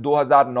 2009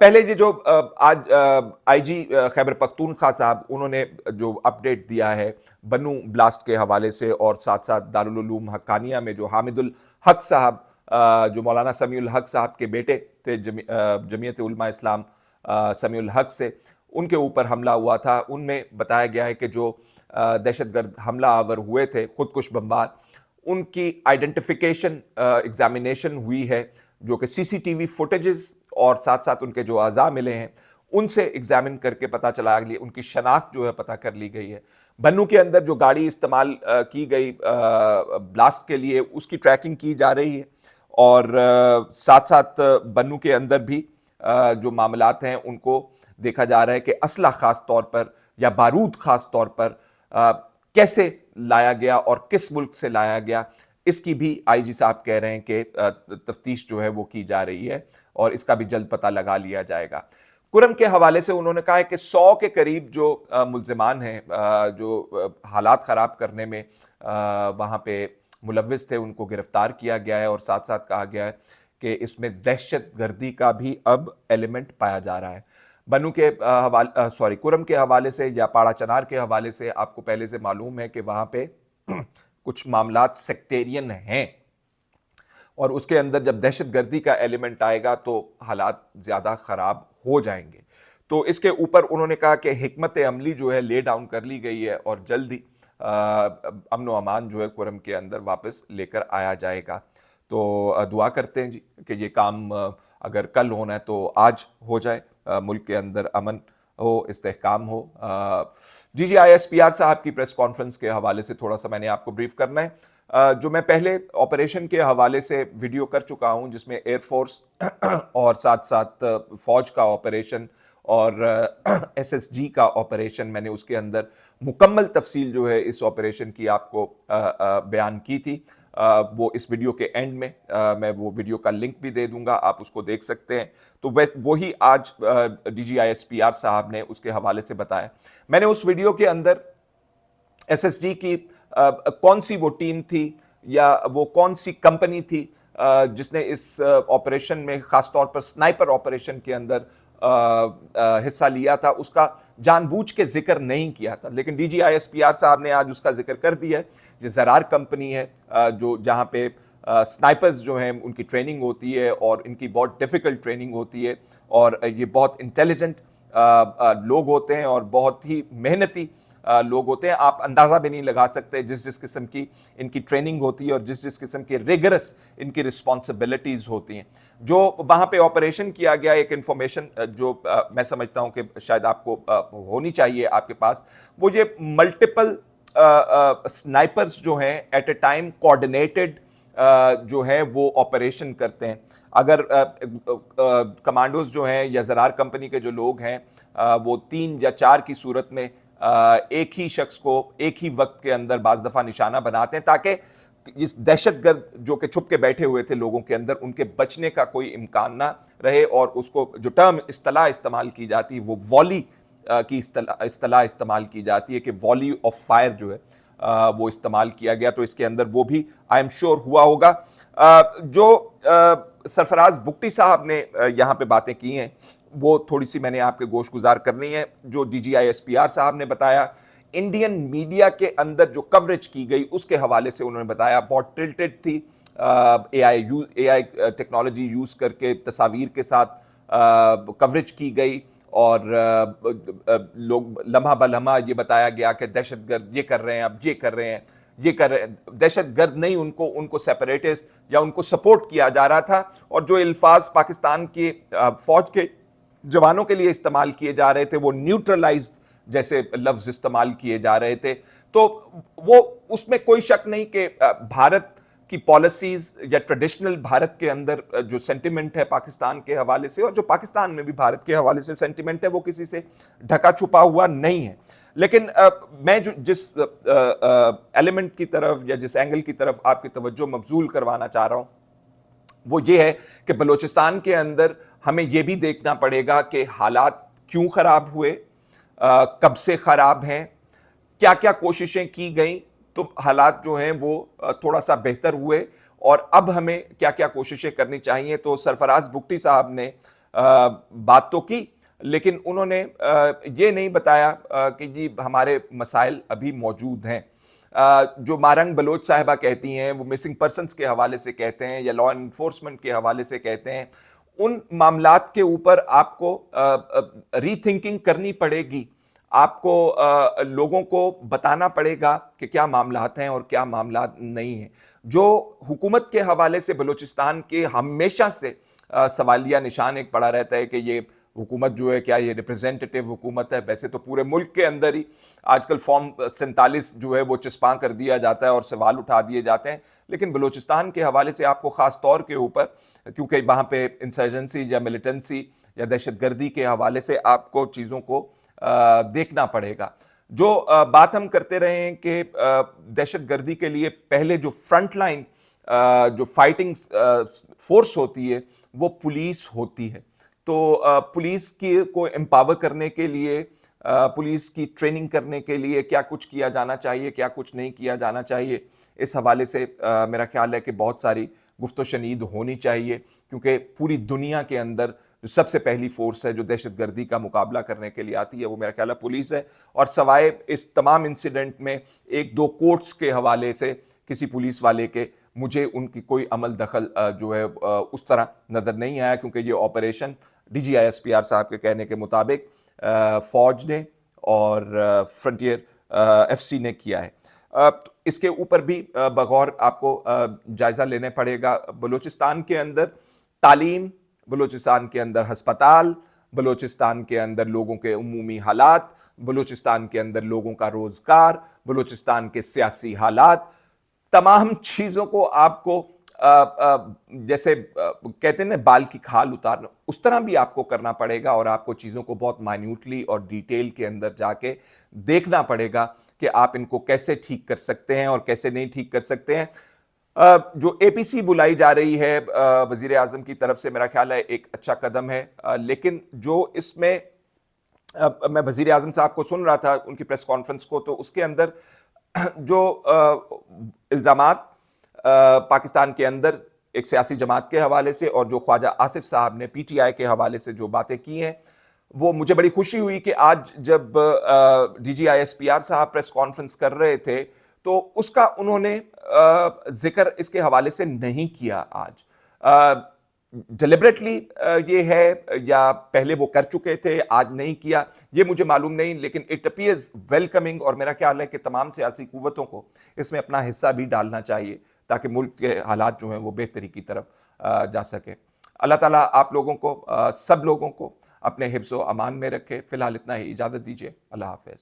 پہلے یہ جو آج آئی جی خیبر پختونخوا صاحب انہوں نے جو اپڈیٹ دیا ہے بنو بلاسٹ کے حوالے سے، اور ساتھ ساتھ دارالعلوم حقانیہ میں جو حامد الحق صاحب جو مولانا سمیع الحق صاحب کے بیٹے تھے جمعیت علماء اسلام سمیع الحق سے، ان کے اوپر حملہ ہوا تھا، ان میں بتایا گیا ہے کہ جو دہشت گرد حملہ آور ہوئے تھے خودکش بمبار، ان کی آئیڈینٹیفیکیشن ایگزامینیشن ہوئی ہے، جو کہ سی سی ٹی وی فوٹیجز اور ساتھ ساتھ ان کے جو اعضاء ملے ہیں ان سے ایگزامن کر کے پتہ چلا گیا، ان کی شناخت جو ہے پتہ کر لی گئی ہے۔ بنو کے اندر جو گاڑی استعمال کی گئی بلاسٹ کے لیے اس کی ٹریکنگ کی جا رہی ہے، اور ساتھ ساتھ بنو کے اندر بھی جو معاملات ہیں ان کو دیکھا جا رہا ہے کہ اسلحہ خاص طور پر یا بارود خاص طور پر کیسے لایا گیا اور کس ملک سے لایا گیا، اس کی بھی آئی جی صاحب کہہ رہے ہیں کہ تفتیش جو ہے وہ کی جا رہی ہے اور اس کا بھی جلد پتہ لگا لیا جائے گا۔ کرم کے حوالے سے انہوں نے کہا ہے کہ 100 کے قریب جو ملزمان ہیں جو حالات خراب کرنے میں وہاں پہ ملوث تھے ان کو گرفتار کیا گیا ہے، اور ساتھ ساتھ کہا گیا ہے کہ اس میں دہشت گردی کا بھی اب ایلیمنٹ پایا جا رہا ہے۔ بنو کے کرم کے حوالے سے یا پاڑا چنار کے حوالے سے آپ کو پہلے سے معلوم ہے کہ وہاں پہ کچھ معاملات سیکٹیرین ہیں، اور اس کے اندر جب دہشت گردی کا ایلیمنٹ آئے گا تو حالات زیادہ خراب ہو جائیں گے۔ تو اس کے اوپر انہوں نے کہا کہ حکمت عملی جو ہے لے ڈاؤن کر لی گئی ہے، اور جلد ہی امن و امان جو ہے کرم کے اندر واپس لے کر آیا جائے گا۔ تو دعا کرتے ہیں جی کہ یہ کام اگر کل ہونا ہے تو آج ہو جائے، ملک کے اندر امن ہو، استحکام ہو۔ جی آئی ایس پی آر صاحب کی پریس کانفرنس کے حوالے سے تھوڑا سا میں نے آپ کو بریف کرنا ہے، جو میں پہلے آپریشن کے حوالے سے ویڈیو کر چکا ہوں جس میں ایئر فورس اور ساتھ ساتھ فوج کا آپریشن اور ایس ایس جی کا آپریشن، میں نے اس کے اندر مکمل تفصیل جو ہے اس آپریشن کی آپ کو بیان کی تھی۔ وہ اس ویڈیو کے اینڈ میں وہ ویڈیو کا لنک بھی دے دوں گا، آپ اس کو دیکھ سکتے ہیں۔ تو وہی آج D G I S P R صاحب نے اس کے حوالے سے بتایا۔ میں نے اس ویڈیو کے اندر ایس ایس جی کی کون سی وہ ٹیم تھی یا وہ کون سی کمپنی تھی جس نے اس آپریشن میں خاص طور پر سنائپر آپریشن کے اندر حصہ لیا تھا، اس کا جان بوجھ کے ذکر نہیں کیا تھا، لیکن D G I S P R صاحب نے آج اس کا ذکر کر دیا ہے۔ یہ زرار کمپنی ہے جو جہاں پہ سنائپرز جو ہیں ان کی ٹریننگ ہوتی ہے، اور ان کی بہت ڈیفیکلٹ ٹریننگ ہوتی ہے، اور یہ بہت انٹیلیجنٹ لوگ ہوتے ہیں اور بہت ہی محنتی لوگ ہوتے ہیں۔ آپ اندازہ بھی نہیں لگا سکتے جس قسم کی ان کی ٹریننگ ہوتی ہے اور جس قسم کی ریگرس ان کی رسپانسبلٹیز ہوتی ہیں۔ جو وہاں پہ آپریشن کیا گیا، ایک انفارمیشن جو میں سمجھتا ہوں کہ شاید آپ کو ہونی چاہیے آپ کے پاس، وہ یہ ملٹیپل سنائپرز جو ہیں ایٹ اے ٹائم کوآرڈینیٹڈ جو ہے وہ آپریشن کرتے ہیں۔ اگر کمانڈوز جو ہیں یا زرار کمپنی کے جو لوگ ہیں وہ 3 یا 4 کی صورت میں ایک ہی شخص کو ایک ہی وقت کے اندر بعض دفعہ نشانہ بناتے ہیں، تاکہ اس دہشت گرد جو کہ چھپ کے بیٹھے ہوئے تھے لوگوں کے اندر، ان کے بچنے کا کوئی امکان نہ رہے، اور اس کو جو ٹرم اصطلاح استعمال کی جاتی ہے وہ والی کی اصطلاح استعمال کی جاتی ہے کہ والی آف فائر جو ہے وہ استعمال کیا گیا۔ تو اس کے اندر وہ بھی آئی ایم شیور ہوا ہوگا۔ جو سرفراز بگٹی صاحب نے یہاں پہ باتیں کی ہیں وہ تھوڑی سی میں نے آپ کے گوش گزار کرنی ہے۔ جو D G I S P R صاحب نے بتایا، انڈین میڈیا کے اندر جو کوریج کی گئی اس کے حوالے سے انہوں نے بتایا بہت ٹلٹڈ تھی، اے آئی ٹیکنالوجی یوز کر کے تصاویر کے ساتھ کوریج کی گئی، اور لوگ لمحہ بلمحہ یہ بتایا گیا کہ دہشت گرد یہ کر رہے ہیں، اب یہ کر رہے ہیں، یہ کر رہے ہیں۔ دہشت گرد نہیں، ان کو سیپریٹسٹ یا ان کو سپورٹ کیا جا رہا تھا، اور جو الفاظ پاکستان کے فوج کے جوانوں کے لیے استعمال کیے جا رہے تھے وہ نیوٹرلائزڈ جیسے لفظ استعمال کیے جا رہے تھے۔ تو وہ اس میں کوئی شک نہیں کہ بھارت کی پالیسیز یا ٹریڈیشنل بھارت کے اندر جو سینٹیمنٹ ہے پاکستان کے حوالے سے، اور جو پاکستان میں بھی بھارت کے حوالے سے سینٹیمنٹ ہے، وہ کسی سے ڈھکا چھپا ہوا نہیں ہے۔ لیکن میں جس ایلیمنٹ کی طرف یا جس اینگل کی طرف آپ کی توجہ مبذول کروانا چاہ رہا ہوں وہ یہ ہے کہ بلوچستان کے اندر ہمیں یہ بھی دیکھنا پڑے گا کہ حالات کیوں خراب ہوئے، کب سے خراب ہیں، کیا کیا کوششیں کی گئیں تو حالات جو ہیں وہ تھوڑا سا بہتر ہوئے، اور اب ہمیں کیا کیا کوششیں کرنی چاہیے۔ تو سرفراز بگٹی صاحب نے بات تو کی لیکن انہوں نے یہ نہیں بتایا کہ جی ہمارے مسائل ابھی موجود ہیں. جو مارنگ بلوچ صاحبہ کہتی ہیں وہ مسنگ پرسنز کے حوالے سے کہتے ہیں یا لا انفورسمنٹ کے حوالے سے کہتے ہیں, ان معاملات کے اوپر آپ کو ری تھنکنگ کرنی پڑے گی. آپ کو لوگوں کو بتانا پڑے گا کہ کیا معاملات ہیں اور کیا معاملات نہیں ہیں. جو حکومت کے حوالے سے بلوچستان کے ہمیشہ سے سوالیہ نشان ایک پڑا رہتا ہے کہ یہ حکومت جو ہے کیا یہ ریپرزینٹیٹیو حکومت ہے. ویسے تو پورے ملک کے اندر ہی آج کل فارم 47 جو ہے وہ چسپاں کر دیا جاتا ہے اور سوال اٹھا دیے جاتے ہیں, لیکن بلوچستان کے حوالے سے آپ کو خاص طور کے اوپر, کیونکہ وہاں پہ انسرجنسی یا ملیٹنسی یا دہشت گردی کے حوالے سے آپ کو چیزوں کو دیکھنا پڑے گا. جو بات ہم کرتے رہے ہیں کہ دہشت گردی کے لیے پہلے جو فرنٹ لائن جو فائٹنگ فورس ہوتی ہے وہ پولیس ہوتی ہے. تو پولیس کی کو امپاور کرنے کے لیے, پولیس کی ٹریننگ کرنے کے لیے کیا کچھ کیا جانا چاہیے, کیا کچھ نہیں کیا جانا چاہیے, اس حوالے سے میرا خیال ہے کہ بہت ساری گفت و شنید ہونی چاہیے, کیونکہ پوری دنیا کے اندر جو سب سے پہلی فورس ہے جو دہشت گردی کا مقابلہ کرنے کے لیے آتی ہے وہ میرا خیال ہے پولیس ہے. اور سوائے اس تمام انسیڈنٹ میں ایک دو کوٹس کے حوالے سے کسی پولیس والے کے مجھے ان کی کوئی عمل دخل جو ہے اس طرح نظر نہیں آیا, کیونکہ یہ operation D G I S P R صاحب کے کہنے کے مطابق فوج نے اور فرنٹیئر ایف سی نے کیا ہے. اس کے اوپر بھی بغور آپ کو جائزہ لینے پڑے گا. بلوچستان کے اندر تعلیم, بلوچستان کے اندر ہسپتال, بلوچستان کے اندر لوگوں کے عمومی حالات, بلوچستان کے اندر لوگوں کا روزگار, بلوچستان کے سیاسی حالات, تمام چیزوں کو آپ کو جیسے کہتے ہیں نا بال کی کھال اتارنا, اس طرح بھی آپ کو کرنا پڑے گا اور آپ کو چیزوں کو بہت مائنیوٹلی اور ڈیٹیل کے اندر جا کے دیکھنا پڑے گا کہ آپ ان کو کیسے ٹھیک کر سکتے ہیں اور کیسے نہیں ٹھیک کر سکتے ہیں. جو اے پی سی بلائی جا رہی ہے وزیر اعظم کی طرف سے, میرا خیال ہے ایک اچھا قدم ہے, لیکن جو اس میں میں وزیر اعظم صاحب کو سن رہا تھا ان کی پریس کانفرنس کو, تو اس کے اندر جو الزامات پاکستان کے اندر ایک سیاسی جماعت کے حوالے سے اور جو خواجہ آصف صاحب نے پی ٹی آئی کے حوالے سے جو باتیں کی ہیں, وہ مجھے بڑی خوشی ہوئی کہ آج جب D G I S P R صاحب پریس کانفرنس کر رہے تھے تو اس کا انہوں نے ذکر اس کے حوالے سے نہیں کیا. آج ڈیلیبریٹلی یہ ہے یا پہلے وہ کر چکے تھے آج نہیں کیا, یہ مجھے معلوم نہیں, لیکن اٹ اپیئرز ویلکمنگ, اور میرا خیال ہے کہ تمام سیاسی قوتوں کو اس میں اپنا حصہ بھی ڈالنا چاہیے تاکہ ملک کے حالات جو ہیں وہ بہتری کی طرف جا سکے. اللہ تعالیٰ آپ لوگوں کو, سب لوگوں کو اپنے حفظ و امان میں رکھے. فی الحال اتنا ہی, اجازت دیجیے, اللہ حافظ.